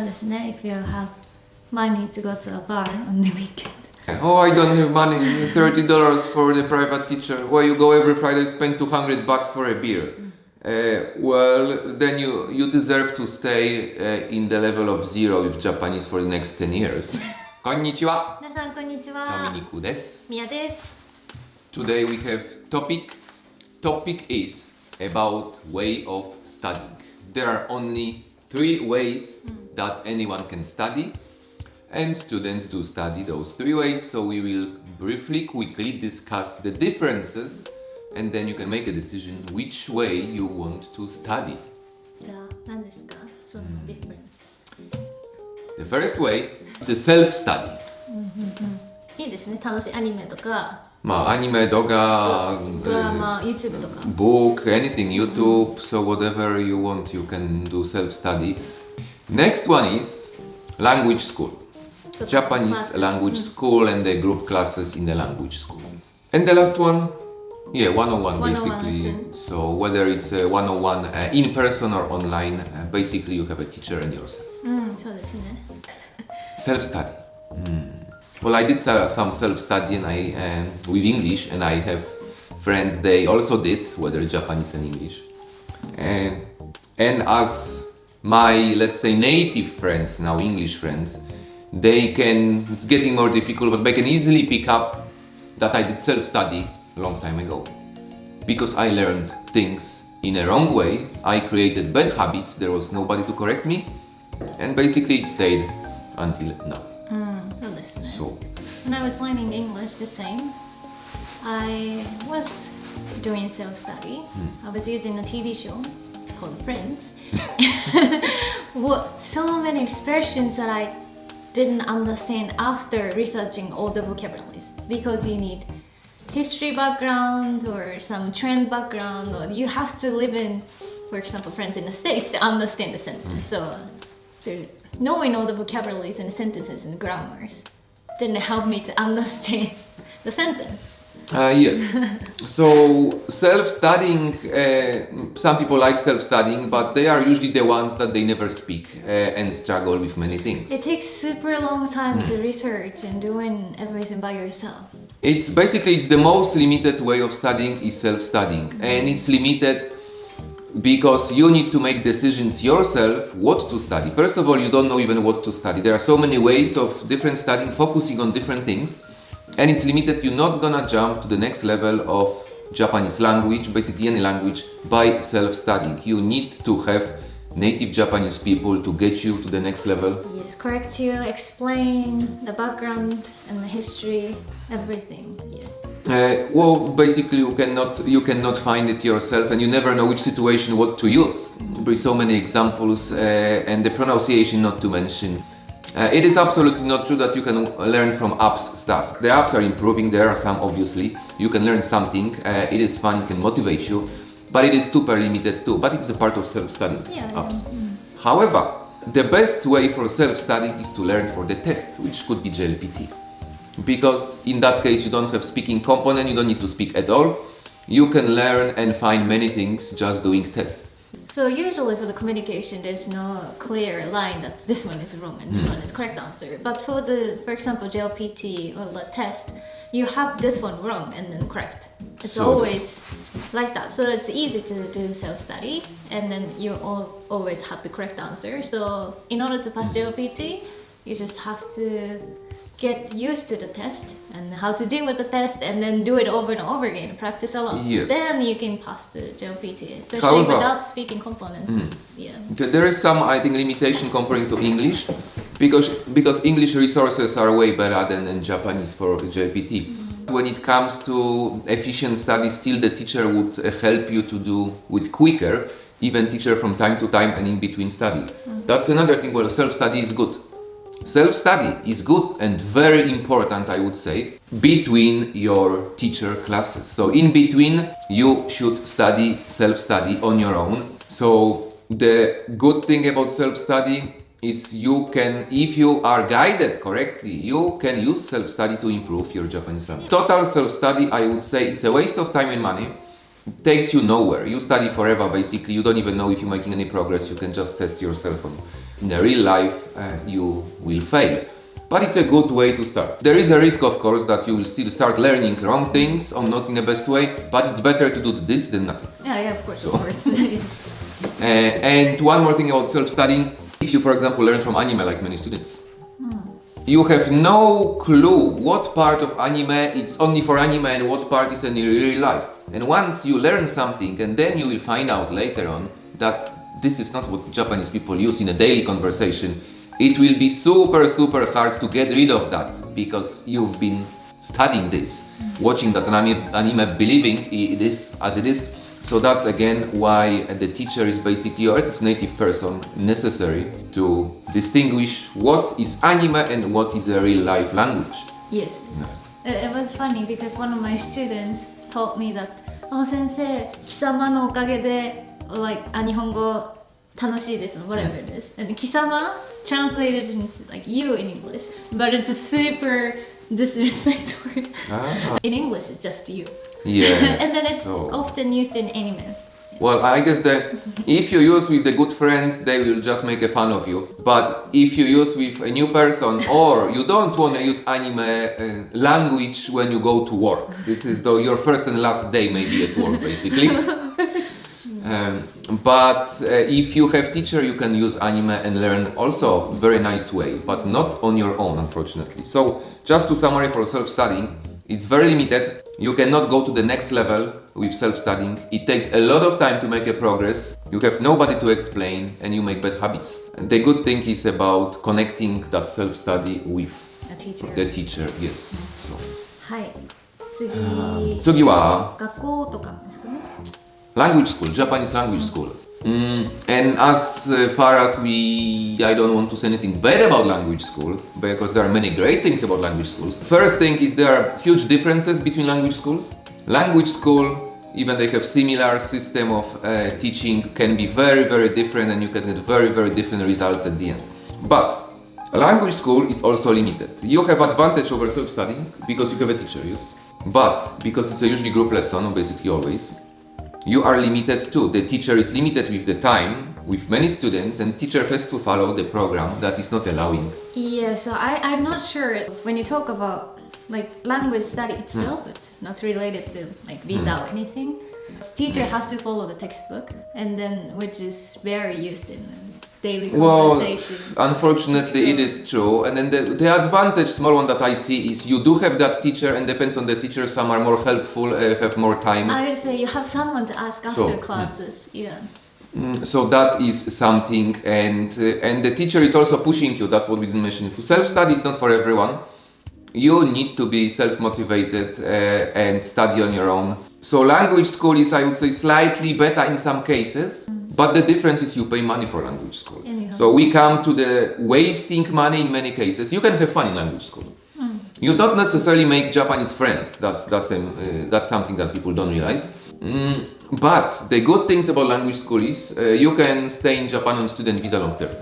ですね if you have money to go to a bar on the weekend. Oh, I don't have money. $30 for the private teacher. Well, you go every Friday, spend $200 for a beer. Well, then you deserve to stay in the level of zero with Japanese for the next 10 years. こんにちは。皆さんこんにちは。ドミニクです。ミヤです。Today we have topic. Topic is about way of studying. There are only 3 ways that anyone can study, and students do study those 3 ways. So we will briefly, quickly discuss the differences, and then you can make a decision which way you want to study. じゃあ何ですかその difference? The first way is a self-study. いいですね。楽しいアニメとか、アニメとか、ドラマ、YouTube とか。book, anything, YouTube, so whatever you want, you can do self-study. Next one is language school. Japanese Classes. language school and the group classes in the language school. And the last one, yeah, 101 101 basically. lesson. So whether it's a 101 in person or online, basically you have a teacher and yourself. そうですね。 Self-study. Well, I did some self-study and with English, and I have friends they also did, whether Japanese and English. And as my, let's say, native friends, now English friends, it's getting more difficult, but they can easily pick up that I did self-study a long time ago. Because I learned things in a wrong way, I created bad habits, there was nobody to correct me, and basically it stayed until now. そうですね。 So, When I was learning English, the same. I was doing self-study. I was using a TV show called Friends. So many expressions that I didn't understand after researching all the vocabularies, because you need history background or some trend background, or you have to live in, for example, Friends in the States to understand the sentence. So knowing all the vocabularies and sentences and grammars didn't help me to understand the sentence. yes. So self-studying, some people like self-studying, but they are usually the ones that they never speak and struggle with many things. It takes super long time to research and doing everything by yourself. It's the most limited way of studying is self-studying, and it's limited because you need to make decisions yourself what to study. First of all, you don't know even what to study. There are so many ways of different studying, focusing on different things, and it's limited. You're not gonna jump to the next level of Japanese language, basically any language, by self-studying. You need to have native Japanese people to get you to the next level. Yes, correct you, explain the background and the history, everything. Yes. Well, basically you cannot find it yourself, and you never know which situation what to use. There are so many examples, and the pronunciation not to mention. It is absolutely not true that you can learn from apps stuff. The apps are improving, there are some obviously. You can learn something, it is fun, it can motivate you, but it is super limited too. But it's a part of self-study apps. However, the best way for self-studying is to learn for the test, which could be JLPT. Because in that case you don't have speaking component, you don't need to speak at all. You can learn and find many things just doing tests. So usually for the communication, there's no clear line that this one is wrong and this one is correct answer. But for example, JLPT or the test, you have this one wrong and then correct. It's always like that. So it's easy to do self-study, and then you always have the correct answer. So in order to pass JLPT, you just have to get used to the test and how to deal with the test, and then do it over and over again, practice a lot. Yes. Then you can pass the JLPT, especially However, without speaking components. Yeah. There is some, I think, limitation comparing to English, because English resources are way better than Japanese for JLPT. When it comes to efficient study, still the teacher would help you to do with quicker, even teacher from time to time and in between study. That's another thing where self-study is good. Self-study is good and very important, I would say, between your teacher classes. So in between, you should study self-study on your own. So the good thing about self-study is you can, if you are guided correctly, you can use self-study to improve your Japanese language. Total self-study, I would say, it's a waste of time and money. takes you nowhere. You study forever basically. You don't even know if you're making any progress. You can just test yourself on. In the real life, you will fail. But it's a good way to start. There is a risk, of course, that you will still start learning wrong things or not in the best way, but it's better to do this than nothing. Yeah, of course, So- of course. And one more thing about self-studying. If you, for example, learn from anime like many students, you have no clue what part of anime it's only for anime and what part is in real life. And once you learn something, and then you will find out later on that this is not what Japanese people use in a daily conversation, it will be super hard to get rid of that because you've been studying this, watching that anime, believing it is as it is. So that's again why the teacher is basically, or its native person, necessary to distinguish what is anime and what is a real life language. Yes. It was funny because one of my students told me that, oh, 先生、貴様のおかげで like 日本語楽しいです whatever it is. And 貴様 translated into like you in English, but it's a super disrespectful. In English, it's just you. Yes. And then it's so- often used in animes. Well, I guess that if you use with the good friends, they will just make a fun of you. But if you use with a new person, or you don't want to use anime language when you go to work, this is your first and last day maybe at work, basically. But if you have teacher, you can use anime and learn also very nice way, but not on your own, unfortunately. So just to summarize for self-studying, it's very limited. You cannot go to the next level with self-studying. It takes a lot of time to make a progress. You have nobody to explain and you make bad habits. And the good thing is about connecting that self-study with A teacher. the teacher, yes. So. はい。次。次は学校とかですかね。language school, Japanese language school. And as far as I don't want to say anything bad about language school, because there are many great things about language schools. First thing is there are huge differences between language schools. Language school, even they have similar system of teaching, can be very different and you can get very different results at the end. But a language school is also limited. You have advantage over self-studying because you have a teacher, yes? But because it's a usually group lesson, basically always, you are limited too. The teacher is limited with the time, with many students, and teacher has to follow the program that is not allowing. Yeah, so I'm not sure when you talk about like language study itself, it's not related to like visa or anything. Teacher has to follow the textbook, and then which is very used in daily Well, conversation. unfortunately it is true. And then the advantage, small one that I see, is you do have that teacher, and depends on the teacher, some are more helpful, have more time. I would say you have someone to ask after So, classes. Yeah. So that is something, and the teacher is also pushing you. That's what we didn't mention. Self-study is not for everyone. You need to be self-motivated and study on your own. So language school is, I would say, slightly better in some cases, but the difference is you pay money for language school. Anyhow. So we come to the wasting money in many cases. You can have fun in language school. You don't necessarily make Japanese friends. That's something that people don't realize. But the good things about language school is you can stay in Japan on student visa long term.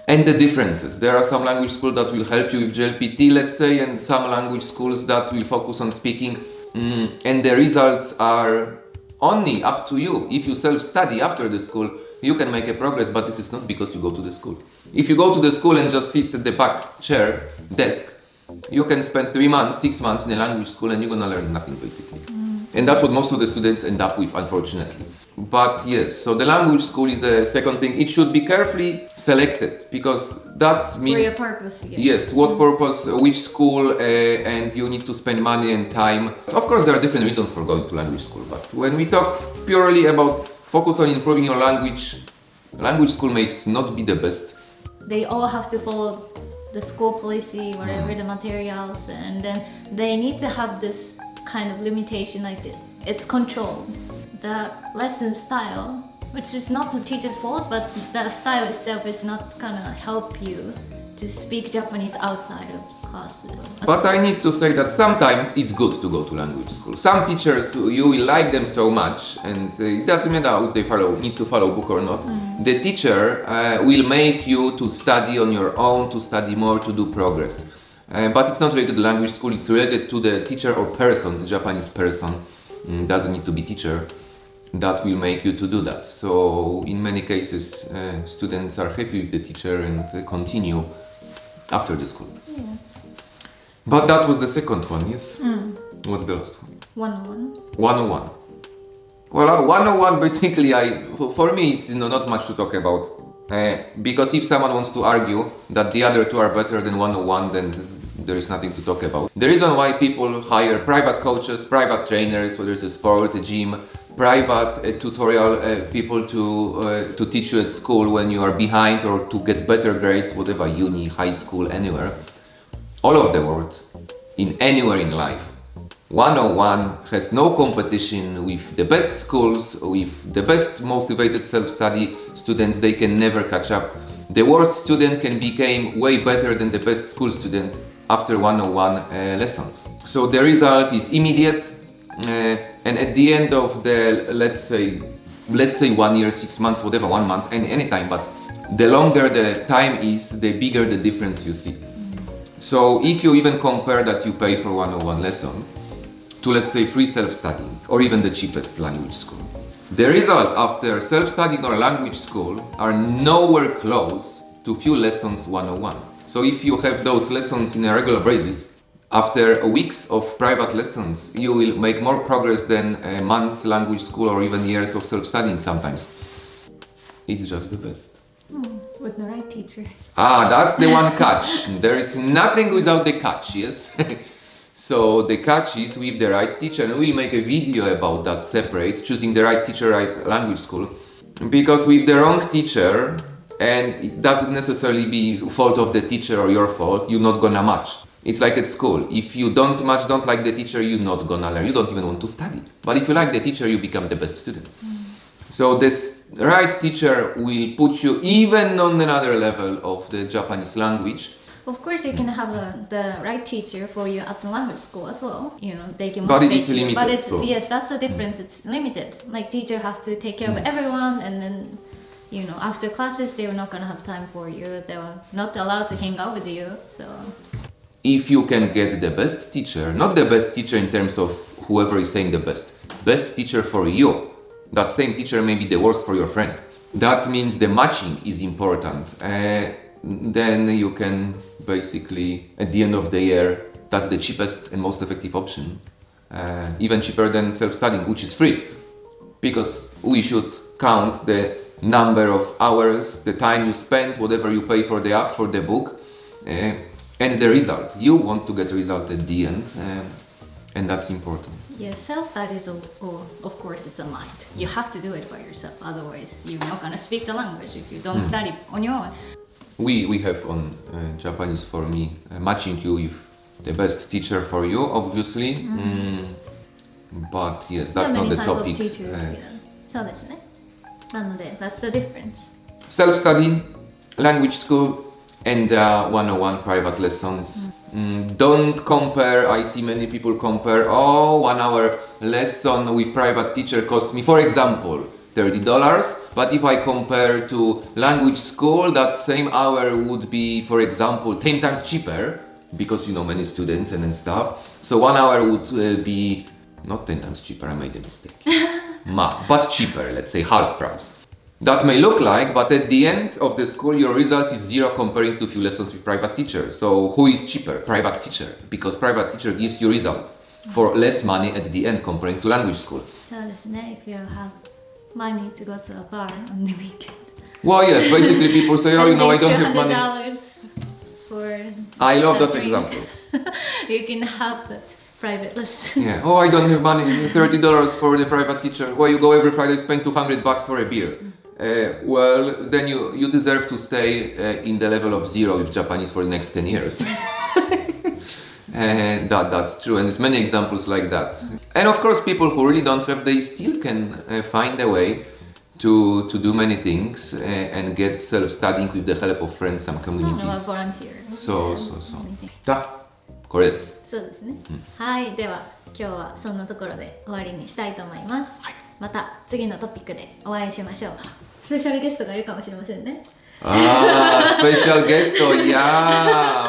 And the differences. There are some language schools that will help you with JLPT, let's say, and some language schools that will focus on speaking. And the results are only up to you. If you self-study after the school, you can make a progress, but this is not because you go to the school. If you go to the school and just sit at the back chair, desk, you can spend 3 months, 6 months in a language school and you're gonna learn nothing basically. And that's what most of the students end up with, unfortunately. But yes, so the language school is the second thing. It should be carefully selected because that means... For your purpose, Yes, what purpose, which school, and you need to spend money and time. Of course, there are different reasons for going to language school, but when we talk purely about focus on improving your language, language school may not be the best. They all have to follow the school policy, whatever the materials, and then they need to have this kind of limitation like this. It's control. The lesson style, which is not the teacher's fault, but the style itself is not gonna help you to speak Japanese outside of classes. But I need to say that sometimes it's good to go to language school. Some teachers, you will like them so much, and it doesn't matter if they need to follow book or not. The teacher will make you to study on your own, to study more, to do progress. But it's not related to language school, it's related to the teacher or person, the Japanese person. Doesn't need to be teacher. that will make you to do that. So in many cases, students are happy with the teacher and continue after the school. Yeah. But that was the second one, yes? What's the last one? 101. 101. Well, 101 basically, for me, it's not much to talk about. Because if someone wants to argue that the other two are better than 101, then there is nothing to talk about. The reason why people hire private coaches, private trainers, whether it's a sport, a gym, private tutorial people to teach you at school when you are behind or to get better grades, whatever, uni, high school, anywhere, all over the world, in anywhere in life. 101 has no competition with the best schools, with the best motivated self-study students. They can never catch up. The worst student can become way better than the best school student after 101 lessons. So the result is immediate, and at the end of the, let's say 1 year, 6 months, whatever, 1 month, any time, but the longer the time is, the bigger the difference you see. So if you even compare that you pay for 101 lesson to, let's say, free self-studying or even the cheapest language school, the result after self-studying or language school are nowhere close to few lessons 101. So if you have those lessons in a regular basis, after weeks of private lessons, you will make more progress than a month's language school or even years of self-studying sometimes. It's just the best. With the right teacher. That's the one catch. There is nothing without the catch, yes? So the catch is with the right teacher, and we'll make a video about that separate, choosing the right teacher, right language school. Because with the wrong teacher, and it doesn't necessarily be fault of the teacher or your fault, you're not gonna match. It's like at school. If you don't like the teacher, you're not gonna learn. You don't even want to study. But if you like the teacher, you become the best student. So this right teacher will put you even on another level of the Japanese language. Of course, you can have the right teacher for you at the language school as well. You know, they can But motivate it's you. limited, But it's so- yes, that's the difference. It's limited. Like teacher has to take care of everyone, and then you know after classes they were not gonna have time for you. They were not allowed to hang out with you. So If you can get the best teacher, not the best teacher in terms of whoever is saying the best teacher for you, that same teacher may be the worst for your friend. That means the matching is important. Then you can basically, at the end of the year, that's the cheapest and most effective option. Even cheaper than self-studying, which is free. Because we should count the number of hours, the time you spend, whatever you pay for the app, for the book, and the result. You want to get a result at the end, and that's important. yes, self-study is of course it's a must. You have to do it by yourself. Otherwise, you're not gonna speak the language if you don't study on your own. We have on Japanese for me matching you with the best teacher for you, obviously. But yes, that's not the topic. Teachers, yeah. そうですね。なので that's the difference. Self-study, language school, and 101 private lessons. Don't compare. I see many people compare. 1 hour lesson with private teacher cost me, for example, $30. But if I compare to language school, that same hour would be, for example, 10 times cheaper because you know many students and stuff. So 1 hour would be not 10 times cheaper. I made a mistake. But cheaper. Let's say half price. That may look like, but at the end of the school, your result is zero comparing to few lessons with private teacher. So who is cheaper? Private teacher, because private teacher gives you result for less money at the end comparing to language school. そうですね。If you have money to go to a bar on the weekend. Well, yes, basically people say, I don't have money. $200 for. I love that drink. example. You can have that private lesson. Yeah. I don't have money. $30 for the private teacher. Well, you go every Friday, spend $200 for a beer. Well, then you deserve to stay in the level of zero with Japanese for the next 10 years. And that's true, and there's many examples like that. And of course, people who really don't have, they still can find a way to do many things and get self-studying with the help of friends, some communities. volunteer. そう。これです。そうですね。はい、では今日はそんなところで終わりにしたいと思います。また次のトピックでお会いしましょう。スペシャルゲストがいるかもしれませんね。スペシャルゲスト、いや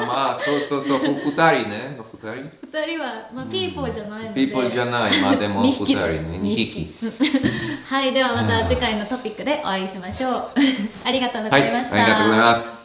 ー、まあ、そう、二人ね、二人。二人は、まあ、ピーポーじゃないので、ピーポーじゃない、まあでも二人ね、2匹。はい、ではまた次回のトピックでお会いしましょう。ありがとうござはい、いました。ありがとうございます。